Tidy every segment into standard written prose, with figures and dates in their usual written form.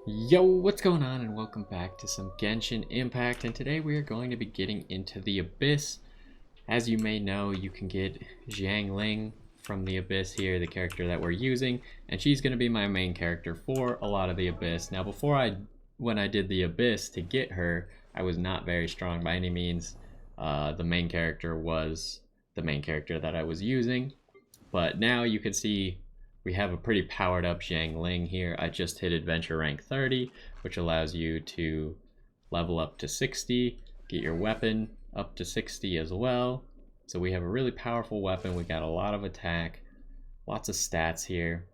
Yo, what's going on, and welcome back to some Genshin Impact, and today we are going to be getting into the Abyss. As you may know, you can get Xiangling from the Abyss here, the character that we're using, and she's going to be my main character for a lot of the Abyss. Now when I did the Abyss to get her, I was not very strong by any means. The main character was the main character that I was using, but now you can see we have a pretty powered up Xiangling here. I just hit adventure rank 30, which allows you to level up to 60, get your weapon up to 60 as well. So we have a really powerful weapon. We got a lot of attack, lots of stats here.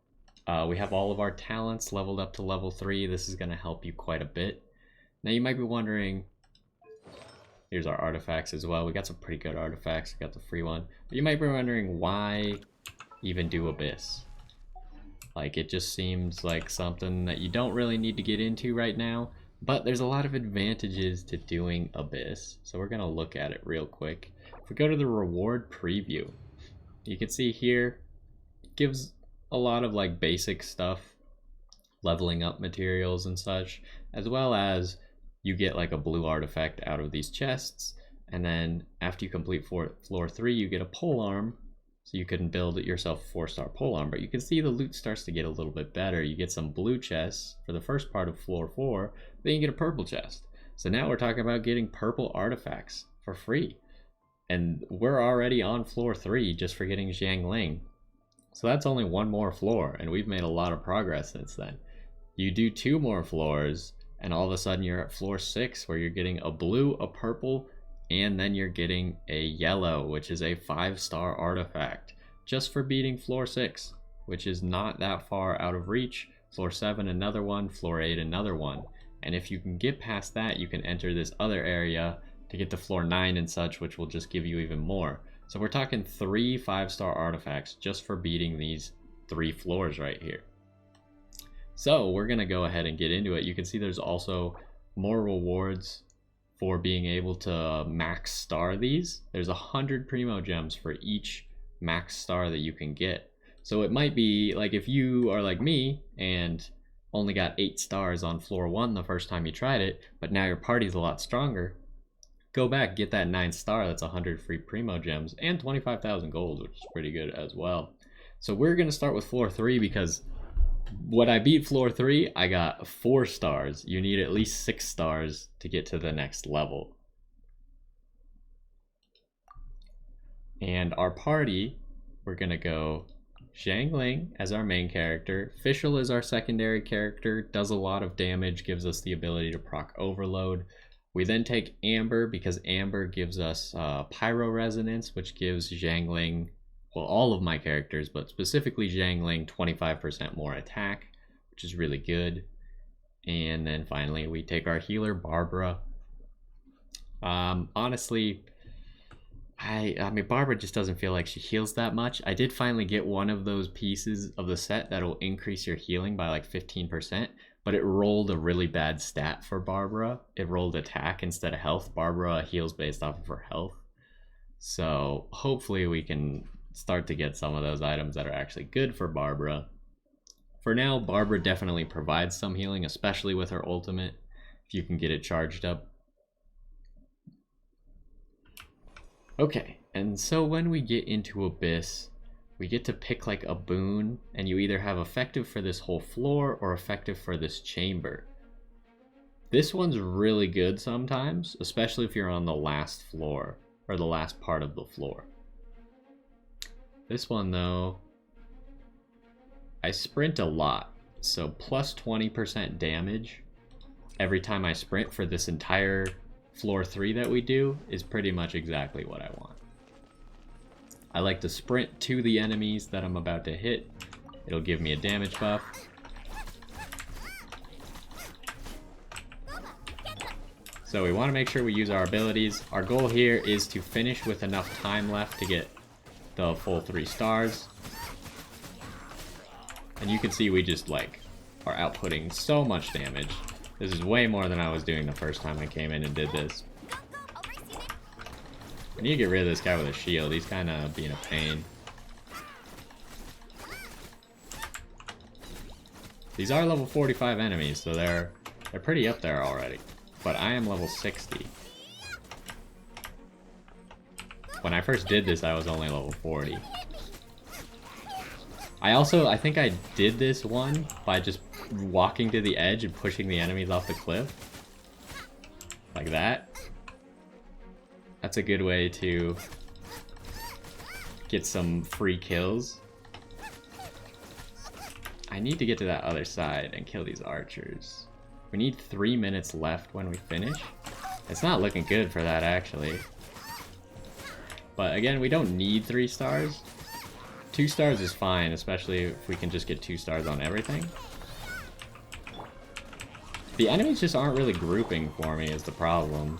We have all of our talents leveled up to level 3. This is going to help you quite a bit. Now you might be wondering, here's our artifacts as well. We got some pretty good artifacts. We got the free one. But you might be wondering, why even do Abyss? Like, it just seems like something that you don't really need to get into right now, but there's a lot of advantages to doing Abyss. So we're gonna look at it real quick. If we go to the reward preview, you can see here, it gives a lot of like basic stuff, leveling up materials and such, as well as you get like a blue artifact out of these chests, and then after you complete floor 3, you get a pole arm. So you can build yourself a 4-star polearm, but you can see the loot starts to get a little bit better. You get some blue chests for the first part of floor 4, then you get a purple chest. So now we're talking about getting purple artifacts for free. And we're already on floor 3 just for getting Xiangling. So that's only one more floor, and we've made a lot of progress since then. You do 2 more floors, and all of a sudden you're at floor 6, where you're getting a blue, a purple, and then you're getting a yellow, which is a 5-star artifact, just for beating floor 6, which is not that far out of reach. Floor 7, another one. Floor 8, another one. And if you can get past that, you can enter this other area to get to floor 9 and such, which will just give you even more. So we're talking 3 5-star artifacts just for beating these 3 floors right here. So we're gonna go ahead and get into it. You can see there's also more rewards for being able to max star these. There's 100 primo gems for each max star that you can get. So it might be like, if you are like me and only got 8 stars on floor 1 the first time you tried it, but now your party's a lot stronger, go back, get that 9 star, that's 100 free primo gems and 25,000 gold, which is pretty good as well. So we're gonna start with floor 3, because when I beat floor 3, I got 4 stars. You need at least 6 stars to get to the next level. And our party, we're gonna go Xiangling as our main character. Fischl is our secondary character, does a lot of damage, gives us the ability to proc overload. We then take Amber, because Amber gives us Pyro Resonance, which gives Xiangling, well, all of my characters, but specifically Xiangling, 25% more attack, which is really good. And then finally we take our healer, Barbara. Honestly, I mean, Barbara just doesn't feel like she heals that much. I did finally get one of those pieces of the set that'll increase your healing by like 15%, but it rolled a really bad stat for Barbara. It rolled attack instead of health. Barbara heals based off of her health. So hopefully we can start to get some of those items that are actually good for Barbara. For now, Barbara definitely provides some healing, especially with her ultimate, if you can get it charged up. Okay, and so when we get into Abyss, we get to pick like a boon, and you either have effective for this whole floor or effective for this chamber. This one's really good sometimes, especially if you're on the last floor, or the last part of the floor. This one though, I sprint a lot, so plus 20% damage every time I sprint for this entire floor 3 that we do is pretty much exactly what I want. I like to sprint to the enemies that I'm about to hit. It'll give me a damage buff. So we want to make sure we use our abilities. Our goal here is to finish with enough time left to get the full 3 stars. And you can see we just like are outputting so much damage. This is way more than I was doing the first time I came in and did this. I need to get rid of this guy with a shield. He's kind of being a pain. These are level 45 enemies, so they're pretty up there already. But I am level 60. When I first did this, I was only level 40. I think I did this one by just walking to the edge and pushing the enemies off the cliff. Like that. That's a good way to get some free kills. I need to get to that other side and kill these archers. We need 3 minutes left when we finish. It's not looking good for that, actually. But again, we don't need 3 stars. 2 stars is fine, especially if we can just get 2 stars on everything. The enemies just aren't really grouping for me is the problem.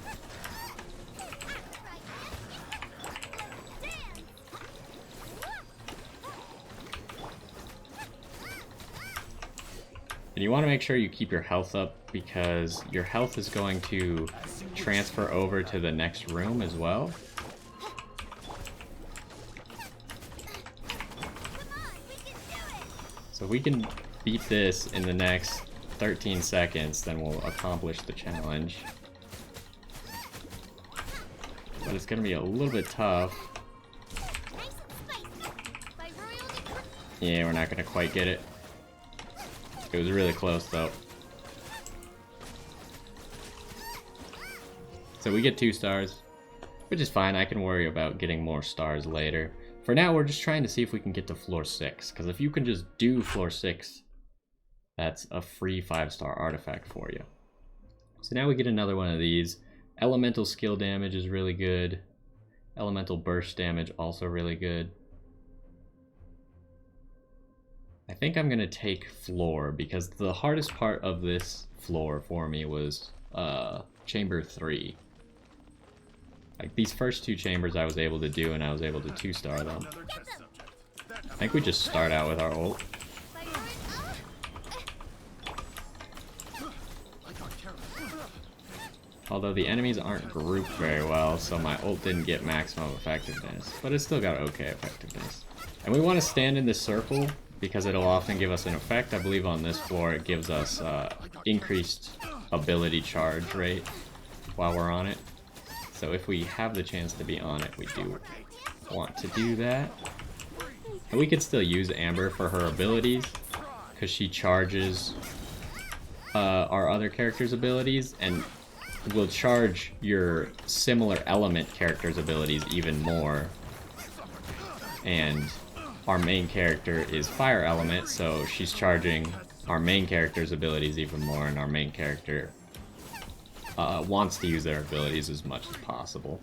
And you want to make sure you keep your health up, because your health is going to transfer over to the next room as well. So if we can beat this in the next 13 seconds, then we'll accomplish the challenge. But it's going to be a little bit tough. Yeah, we're not going to quite get it. It was really close though. So we get 2 stars, which is fine. I can worry about getting more stars later. For now, we're just trying to see if we can get to floor 6, because if you can just do floor 6, that's a free 5-star artifact for you. So now we get another one of these. Elemental skill damage is really good. Elemental burst damage also really good. I think I'm gonna take floor, because the hardest part of this floor for me was chamber 3. Like these first 2 chambers I was able to do, and I was able to 2-star them. I think we just start out with our ult. Although the enemies aren't grouped very well, so my ult didn't get maximum effectiveness, but it still got okay effectiveness. And we want to stand in this circle, because it'll often give us an effect. I believe on this floor it gives us increased ability charge rate while we're on it. So if we have the chance to be on it, we do want to do that. And we could still use Amber for her abilities, because she charges our other characters' abilities, and will charge your similar element characters' abilities even more. And our main character is fire element, so she's charging our main character's abilities even more, and our main character wants to use their abilities as much as possible.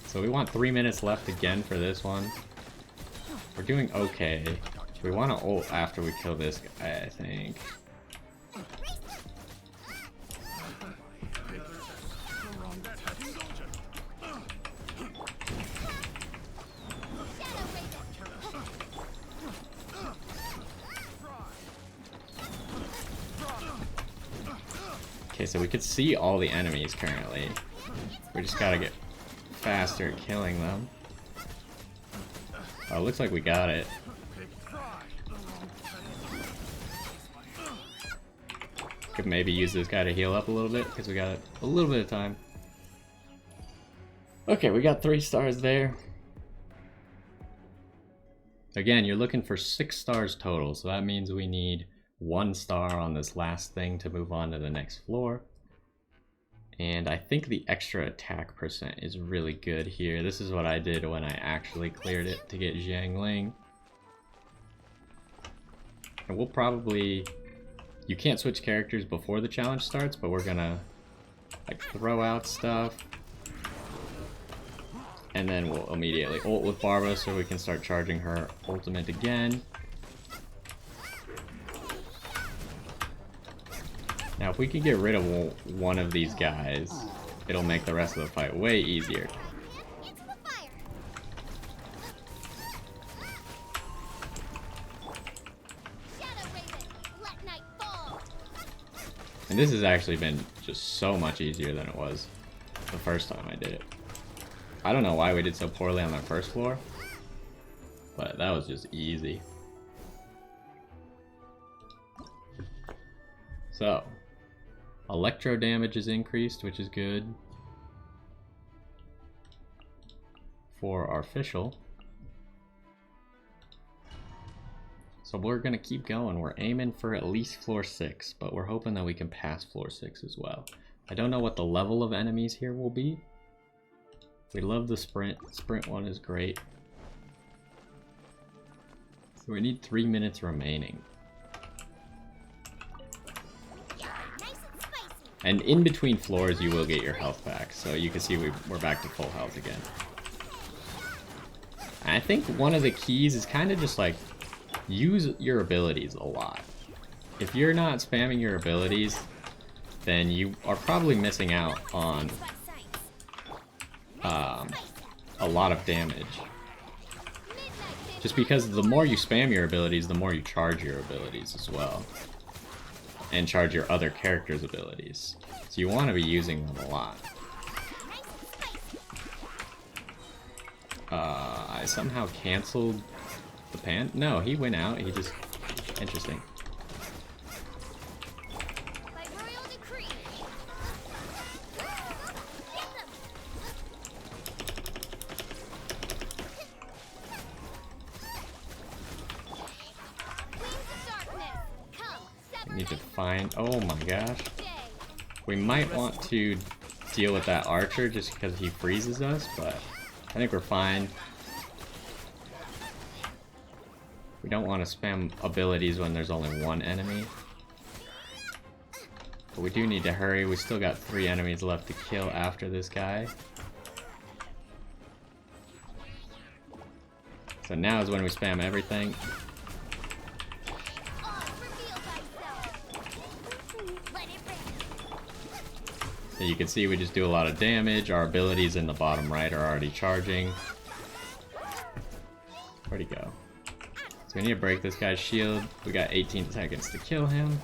So we want 3 minutes left again for this one. We're doing okay. We want to ult after we kill this guy, I think. Okay, so we could see all the enemies currently. We just gotta get faster at killing them. Oh, looks like we got it. Could maybe use this guy to heal up a little bit, because we got a little bit of time. Okay, we got 3 stars there. Again, you're looking for 6 stars total, so that means we need 1 star on this last thing to move on to the next floor. And I think the extra attack percent is really good here. This is what I did when I actually cleared it to get Xiangling. And we'll probably... You can't switch characters before the challenge starts, but we're gonna like throw out stuff. And then we'll immediately ult with Barba so we can start charging her ultimate again. Now if we can get rid of one of these guys, it'll make the rest of the fight way easier. And this has actually been just so much easier than it was the first time I did it. I don't know why we did so poorly on the first floor. but that was just easy. So, electro damage is increased, which is good for our official. So we're gonna keep going. We're aiming for at least floor 6, but we're hoping that we can pass floor 6 as well. I don't know what the level of enemies here will be. We love the sprint. Sprint one is great. So we need 3 minutes remaining. And in between floors you will get your health back. So you can see we're back to full health again. I think one of the keys is kind of just like use your abilities a lot. If you're not spamming your abilities, then you are probably missing out on a lot of damage. Just because the more you spam your abilities, the more you charge your abilities as well. And charge your other characters' abilities. So you want to be using them a lot. I somehow canceled the pan? No, he went out. He just... Interesting. I need to find... Oh my gosh. We might want to deal with that archer just because he freezes us, but I think we're fine. We don't want to spam abilities when there's only one enemy. But we do need to hurry. We still got 3 enemies left to kill after this guy. So now is when we spam everything. So you can see we just do a lot of damage. Our abilities in the bottom right are already charging. Where'd he go? So we need to break this guy's shield. We got 18 seconds to kill him.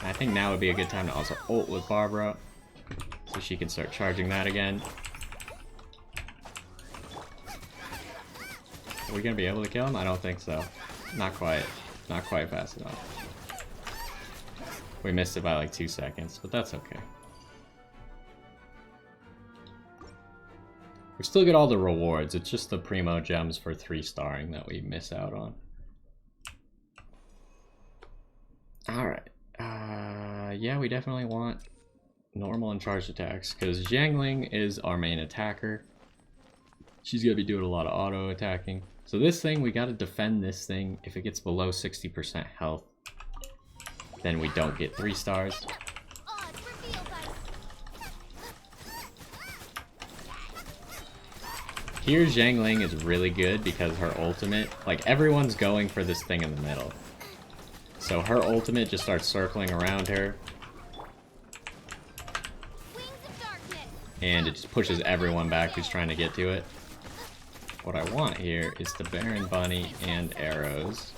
I think now would be a good time to also ult with Barbara, so she can start charging that again. Are we gonna be able to kill him? I don't think so. Not quite. Not quite fast enough. We missed it by like 2 seconds, but that's okay. We still get all the rewards. It's just the primo gems for 3-starring that we miss out on. Alright. Yeah, we definitely want normal and charged attacks, because Xiangling is our main attacker. She's going to be doing a lot of auto attacking. So this thing, we got to defend this thing. If it gets below 60% health, then we don't get 3 stars. Here, Xiangling is really good because her ultimate, like everyone's going for this thing in the middle. So her ultimate just starts circling around her. And it just pushes everyone back who's trying to get to it. What I want here is the Baron Bunny and arrows.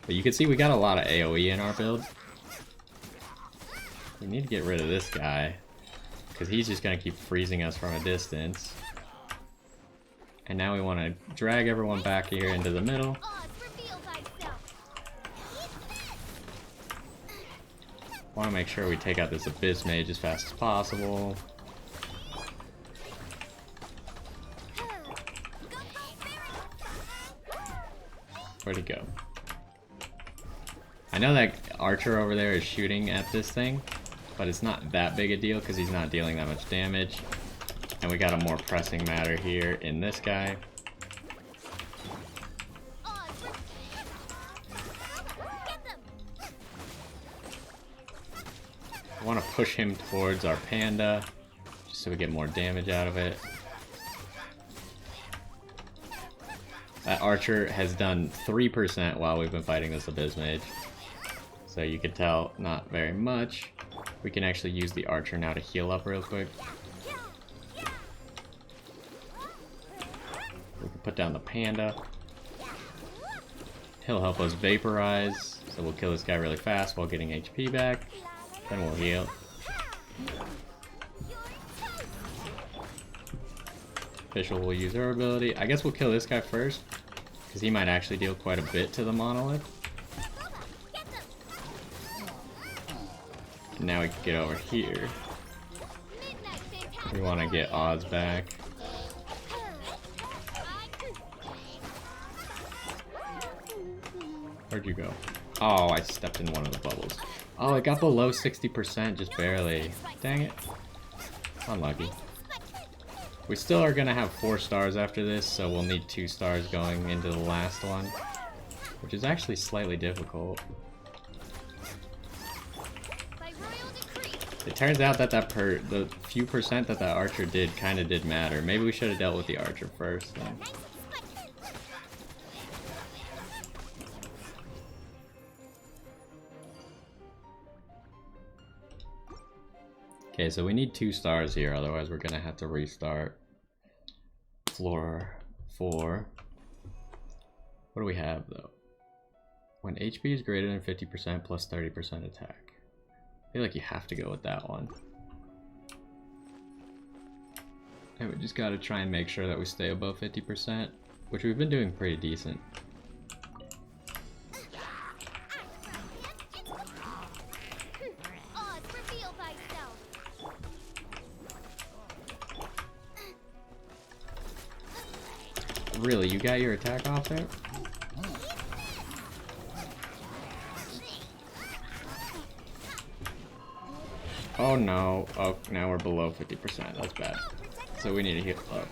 But you can see we got a lot of AoE in our build. We need to get rid of this guy, because he's just going to keep freezing us from a distance. And now we want to drag everyone back here into the middle. Want to make sure we take out this Abyss Mage as fast as possible. Where'd he go? I know that archer over there is shooting at this thing, but it's not that big a deal because he's not dealing that much damage. And we got a more pressing matter here in this guy. I want to push him towards our panda, just so we get more damage out of it. That archer has done 3% while we've been fighting this Abyss Mage. So you can tell, not very much. We can actually use the archer now to heal up real quick. We can put down the panda. He'll help us vaporize, so we'll kill this guy really fast while getting HP back. Then we'll heal. Fischl will use her ability. I guess we'll kill this guy first, because he might actually deal quite a bit to the monolith. And now we can get over here. We want to get odds back. Where'd you go? Oh, I stepped in one of the bubbles. Oh, it got below 60%, just barely. Dang it. Unlucky. We still are gonna have 4 stars after this, so we'll need 2 stars going into the last one, which is actually slightly difficult. It turns out that the few percent that archer did kind of did matter. Maybe we should have dealt with the archer first then. Okay, so we need 2 stars here, otherwise we're gonna have to restart. Floor 4. What do we have though? When HP is greater than 50% plus 30% attack. I feel like you have to go with that one. And we just gotta try and make sure that we stay above 50%, which we've been doing pretty decent. Really, you got your attack off there? Oh no. Oh, now we're below 50%. That's bad. So we need to heal up.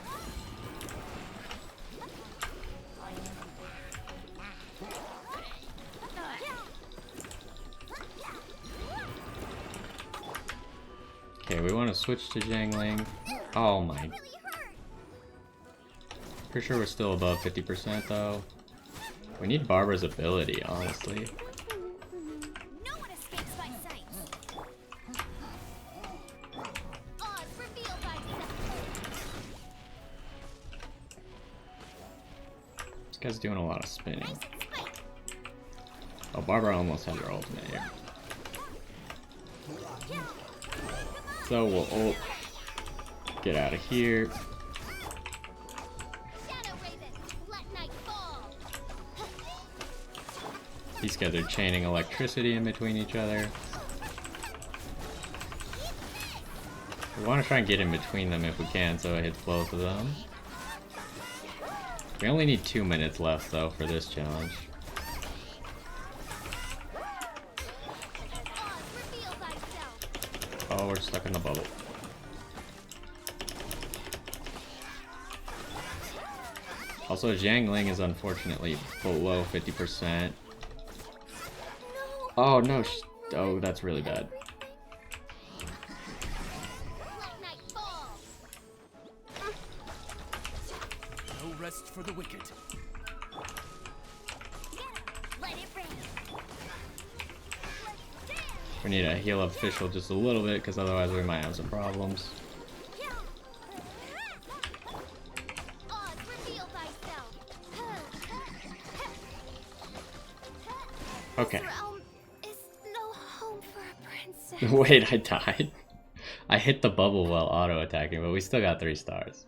Okay, we want to switch to Xiangling. Oh my. Pretty sure we're still above 50% though. We need Barbara's ability, honestly. This guy's doing a lot of spinning. Oh, Barbara almost has her ultimate here. So we'll ult. Get out of here. These guys are chaining electricity in between each other. We want to try and get in between them if we can so it hits both of them. We only need 2 minutes left though for this challenge. Oh, we're stuck in the bubble. Also, Xiangling is unfortunately below 50%. Oh no, oh that's really bad. No rest for the wicked. We need to heal up Fischl just a little bit because otherwise we might have some problems. Okay. Wait, I died? I hit the bubble while auto-attacking, but we still got 3 stars.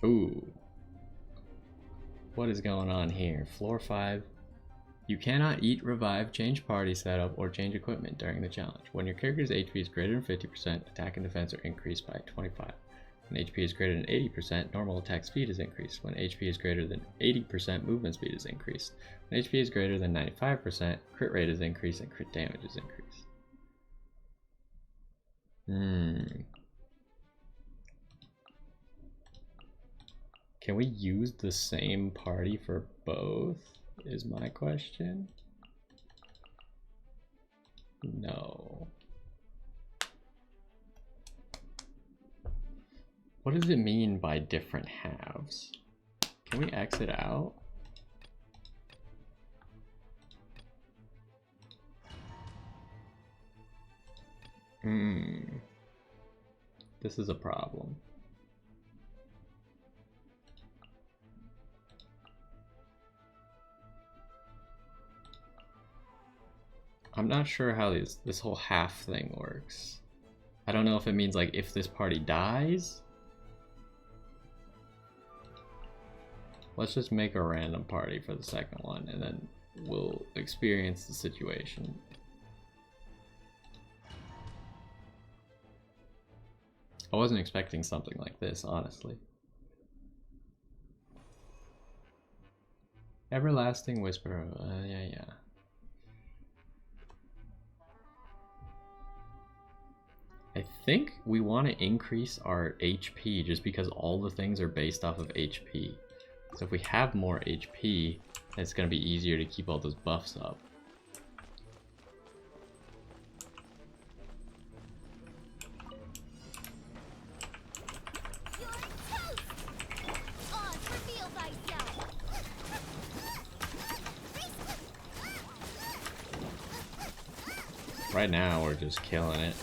Ooh. What is going on here? Floor 5. You cannot eat, revive, change party setup, or change equipment during the challenge. When your character's HP is greater than 50%, attack and defense are increased by 25. When HP is greater than 80%, normal attack speed is increased. When HP is greater than 80%, movement speed is increased. When HP is greater than 95%, crit rate is increased and crit damage is increased. Can we use the same party for both? Is my question. No. What does it mean by different halves? Can we exit out? This is a problem. I'm not sure how this whole half thing works. I don't know if it means like if this party dies. Let's just make a random party for the second one and then we'll experience the situation. I wasn't expecting something like this, honestly. Everlasting Whisper, yeah. I think we want to increase our HP just because all the things are based off of HP. So if we have more HP, it's going to be easier to keep all those buffs up. Right now, we're just killing it.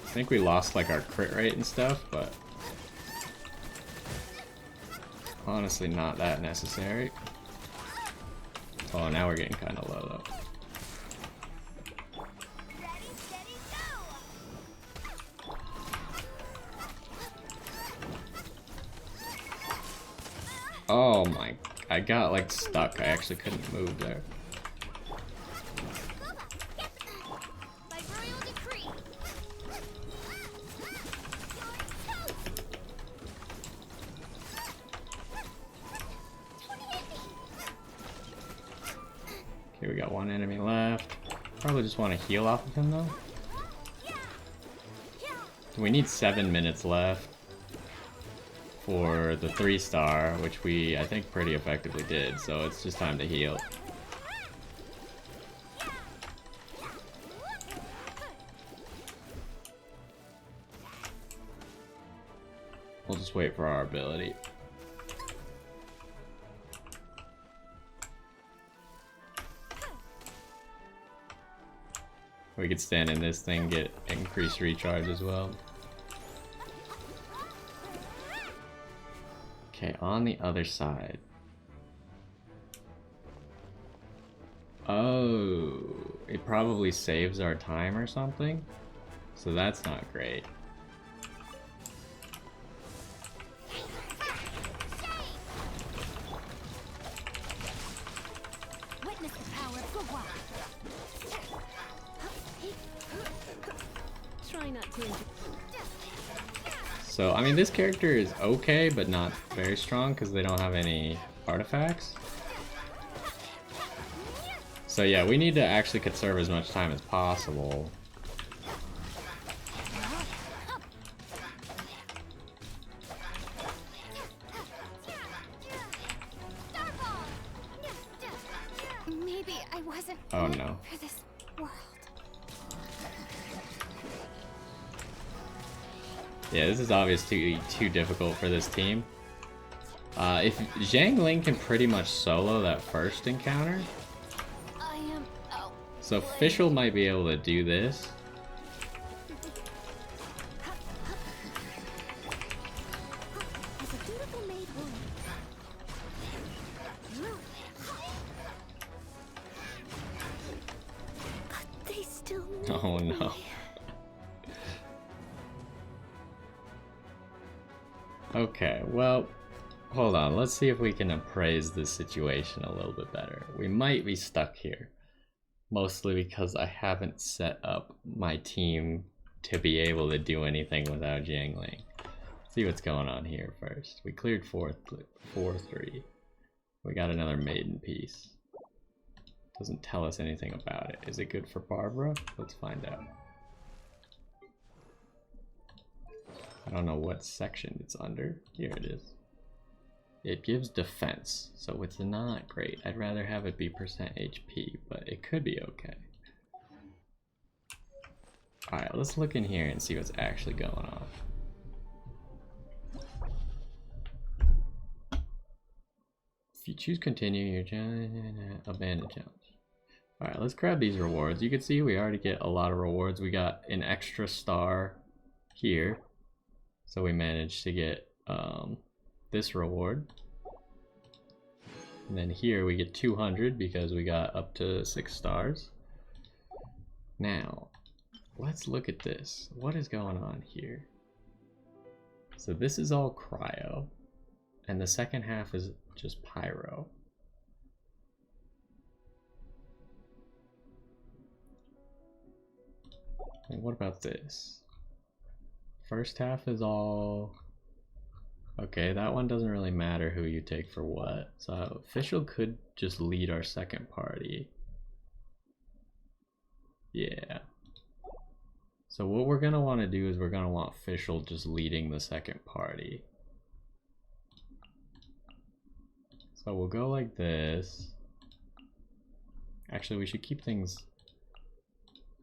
I think we lost like our crit rate and stuff, but honestly not that necessary. Oh, now we're getting kind of low though. Oh my, I got like stuck. I actually couldn't move there. Okay, we got one enemy left. Probably just want to heal off of him though. We need 7 minutes left for the 3-star, which we, I think, pretty effectively did, so it's just time to heal. We'll just wait for our ability. We could stand in this thing, get increased recharge as well. Okay, on the other side. Oh, it probably saves our time or something? So that's not great. Witness the power of the wild. Try not to. So, I mean, this character is okay, but not very strong because they don't have any artifacts. So yeah, we need to actually conserve as much time as possible. Maybe I wasn't. Oh no. For this world. Yeah, this is obviously too difficult for this team. If Zhang Ling can pretty much solo that first encounter, I am. Oh. so Fischl might be able to do this. As a beautiful maid woman. But they still need Oh no. me. Okay, well, hold on. Let's see if we can appraise this situation a little bit better. We might be stuck here. Mostly because I haven't set up my team to be able to do anything without Jiangling. See what's going on here first. We cleared 4-3. We got another maiden piece. Doesn't tell us anything about it. Is it good for Barbara? Let's find out. I don't know what section it's under. Here it is. It gives defense, so it's not great. I'd rather have it be percent HP, but it could be okay. Alright, let's look in here and see what's actually going on. If you choose continue, your abandon challenge. Alright, let's grab these rewards. You can see we already get a lot of rewards. We got an extra star here. So we managed to get this reward. And then here we get 200 because we got up to 6 stars. Now, let's look at this. What is going on here? So this is all cryo. And the second half is just pyro. And what about this? First half is all... Okay, that one doesn't really matter who you take for what. So official could just lead our second party. Yeah. So what we're gonna want to do is we're gonna want official just leading the second party. So we'll go like this. Actually, we should keep things...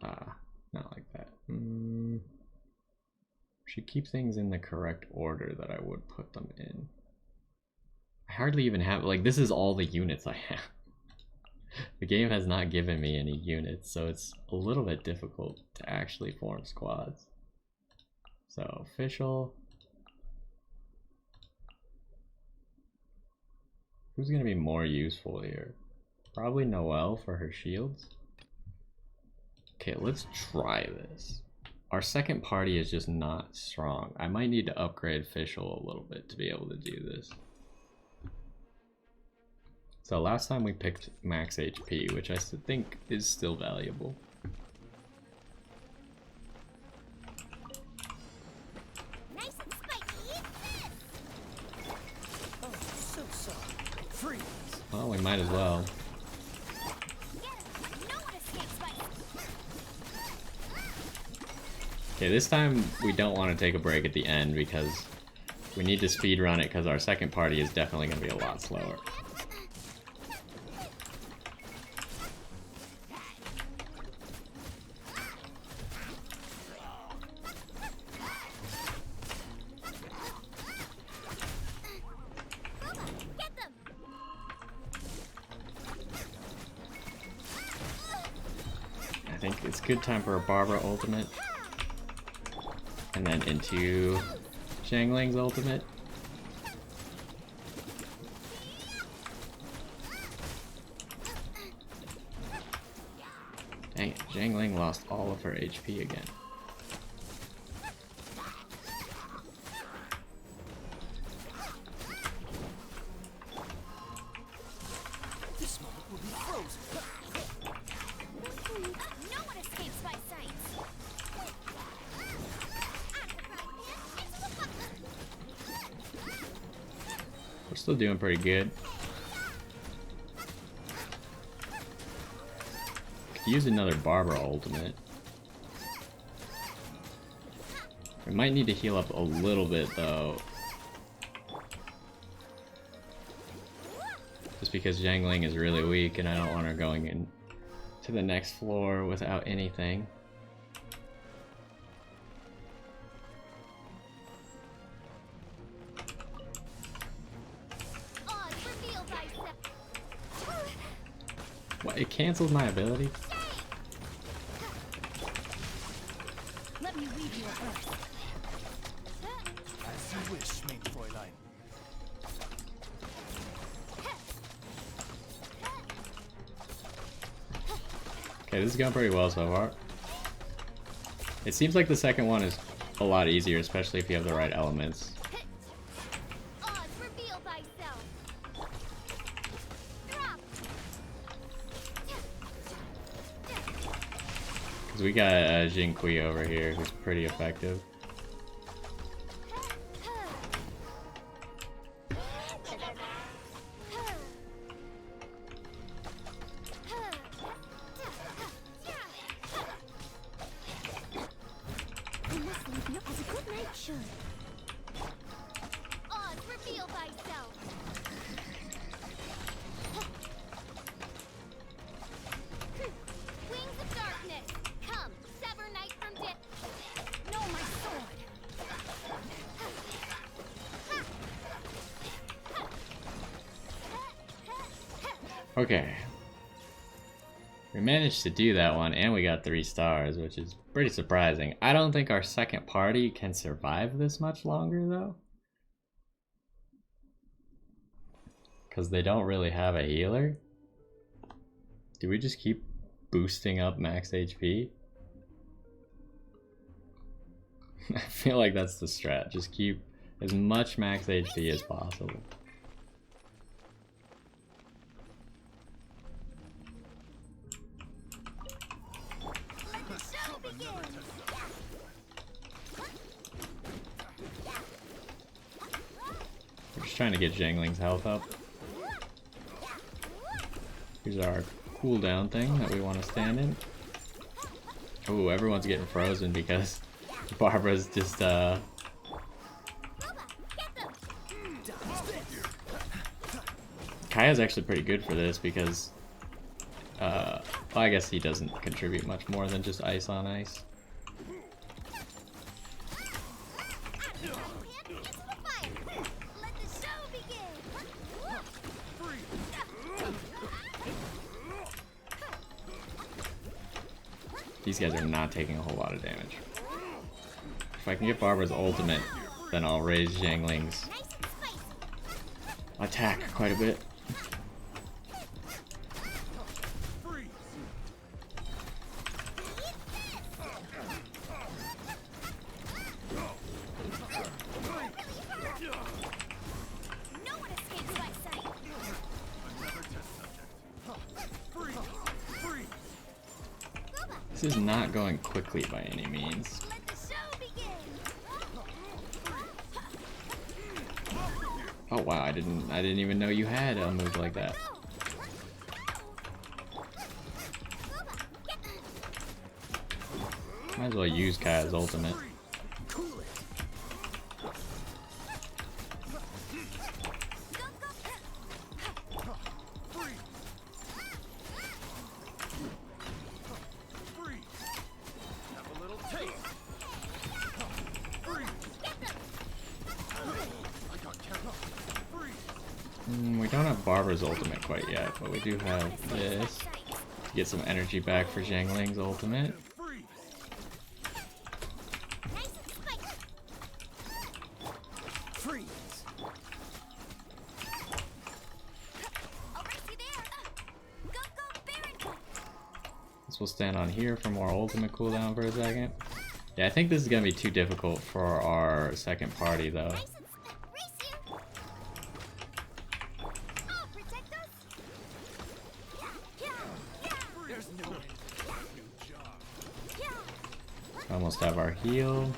not like that. Should keep things in the correct order that I would put them in. I hardly even have, like, this is all the units I have. The game has not given me any units, so it's a little bit difficult to actually form squads. So, official. Who's gonna be more useful here? Probably Noelle for her shields. Okay, let's try this. Our second party is just not strong. I might need to upgrade official a little bit to be able to do this. So last time we picked max HP, which I think is still valuable. Nice and spiky. Oh, so soft. Freeze. Well, we might as well. Okay, this time we don't want to take a break at the end because we need to speed run it because our second party is definitely going to be a lot slower. I think it's good time for a Barbara ultimate. And then into Zhangling's ultimate. Dang it, Zhangling lost all of her HP again. This moment will be frozen. No one escapes my sight. We're still doing pretty good. Could use another Barbara ultimate. We might need to heal up a little bit though. Just because Zhangling is really weak and I don't want her going in to the next floor without anything. What, it canceled my ability? Let me read you a verse. As you wish, main Fräulein. Okay, this is going pretty well so far. It seems like the second one is a lot easier, especially if you have the right elements. Oz, reveal thyself. Drop. Because we got Jin Kui over here, who's pretty effective. You must leave me as a good knight should. Oz, reveal thyself. Wings of darkness, come, sever night from dip. No, my sword. Okay. We managed to do that one, and we got 3 stars, which is pretty surprising. I don't think our second party can survive this much longer, though. Because they don't really have a healer. Do we just keep boosting up max HP? I feel like that's the strat. Just keep as much max HP as possible. We're just trying to get Zhangling's health up. Here's our cooldown thing that we want to stand in. Ooh, everyone's getting frozen because Barbara's just Kaya's actually pretty good for this because well, I guess he doesn't contribute much more than just ice on ice. These guys are not taking a whole lot of damage. If I can get Barbara's ultimate, then I'll raise Zhangling's attack quite a bit. This is not going quickly by any means. Oh wow, I didn't even know you had a move like that. Might as well use Kaya's ultimate. We don't have Barbara's ultimate quite yet, but we do have this to get some energy back for Zhangling's ultimate. This will stand on here for more ultimate cooldown for a second. Yeah, I think this is gonna be too difficult for our second party though. Almost have our heal.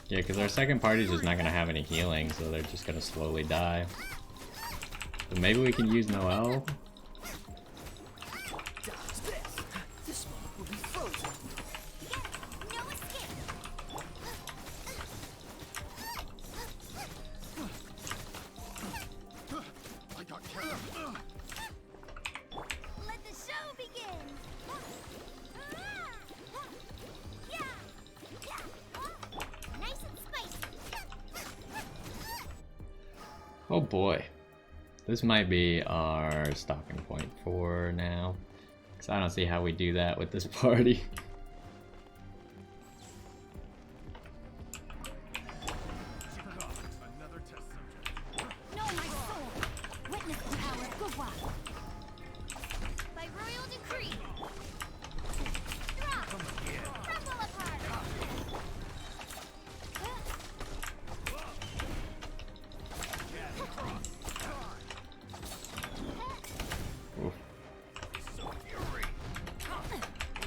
Yeah, because our second party is just not going to have any healing, so they're just going to slowly die. So maybe we can use Noelle. Oh boy, this might be our stopping point for now, because I don't see how we do that with this party.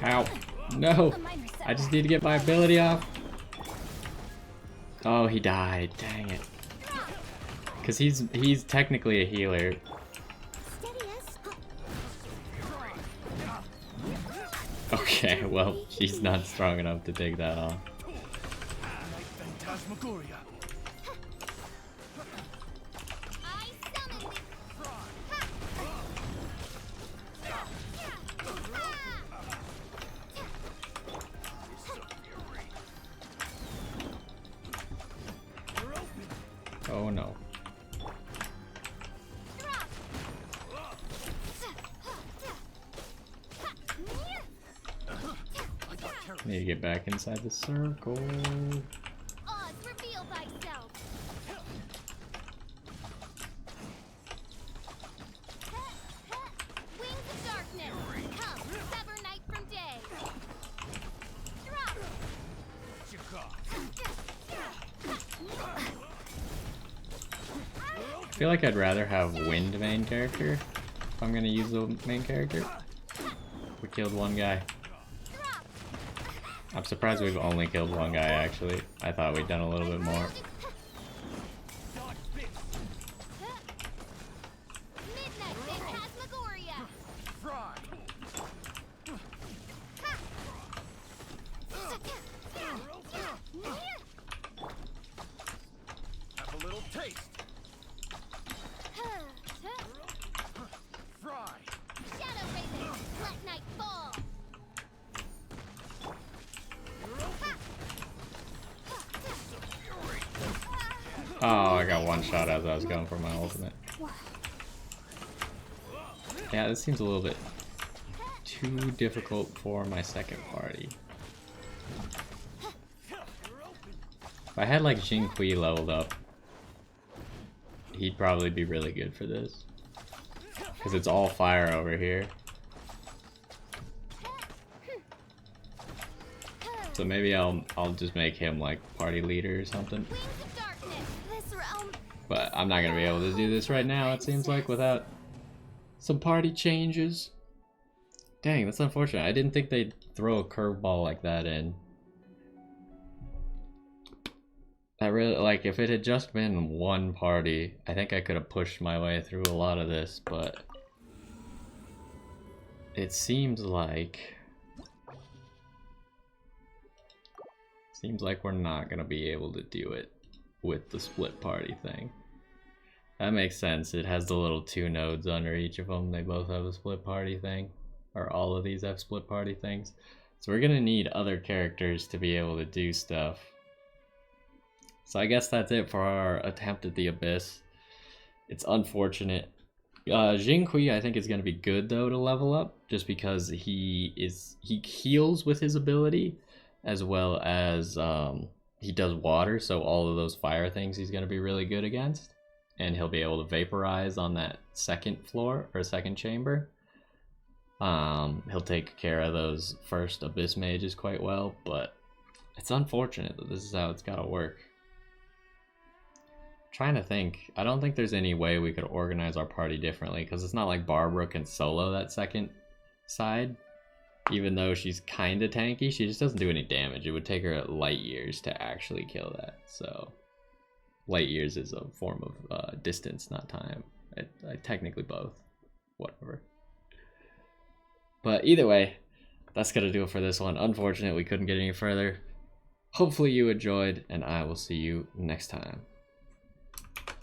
Ow. No! I just need to get my ability off. Oh, he died. Dang it. Because he's technically a healer. Okay, well, she's not strong enough to take that on. Phantasmagoria. I summon thee. Oh no. Need to get back inside the circle. Oz, reveal thyself. Wings of darkness. Come, sever night from day. Drop. I feel like I'd rather have Wind main character if I'm gonna use the main character. We killed one guy. I'm surprised we've only killed one guy actually. I thought we'd done a little bit more. Midnight Phantasmagoria. Have a little taste. Fry. Shadow Raven, let night fall. Oh, I got one shot as I was going for my ultimate. Yeah, this seems a little bit too difficult for my second party. If I had like Jin Kui leveled up, he'd probably be really good for this. Because it's all fire over here. So maybe I'll just make him like party leader or something. Wings of darkness. This realm. But I'm not gonna be able to do this right now, it seems like, without some party changes. Dang, that's unfortunate. I didn't think they'd throw a curveball like that in. I really, like, if it had just been one party, I think I could have pushed my way through a lot of this, but it seems like we're not gonna be able to do it with the split party thing. That makes sense. It has the little 2 nodes under each of them. They both have a split party thing, or all of these have split party things. So we're gonna need other characters to be able to do stuff. So I guess that's it for our attempt at the Abyss. It's unfortunate. Jin Kui I think is gonna be good though to level up, just because he heals with his ability, as well as he does water, so all of those fire things he's gonna be really good against. And he'll be able to vaporize on that second floor or second chamber. He'll take care of those first Abyss mages quite well, but it's unfortunate that this is how it's gotta work. Trying to think, I don't think there's any way we could organize our party differently, because it's not like Barbara can solo that second side. Even though she's kind of tanky, she just doesn't do any damage. It would take her light years to actually kill that, so light years is a form of distance, not time. I technically both. Whatever. But either way, that's gonna do it for this one. Unfortunate we couldn't get any further. Hopefully you enjoyed, and I will see you next time.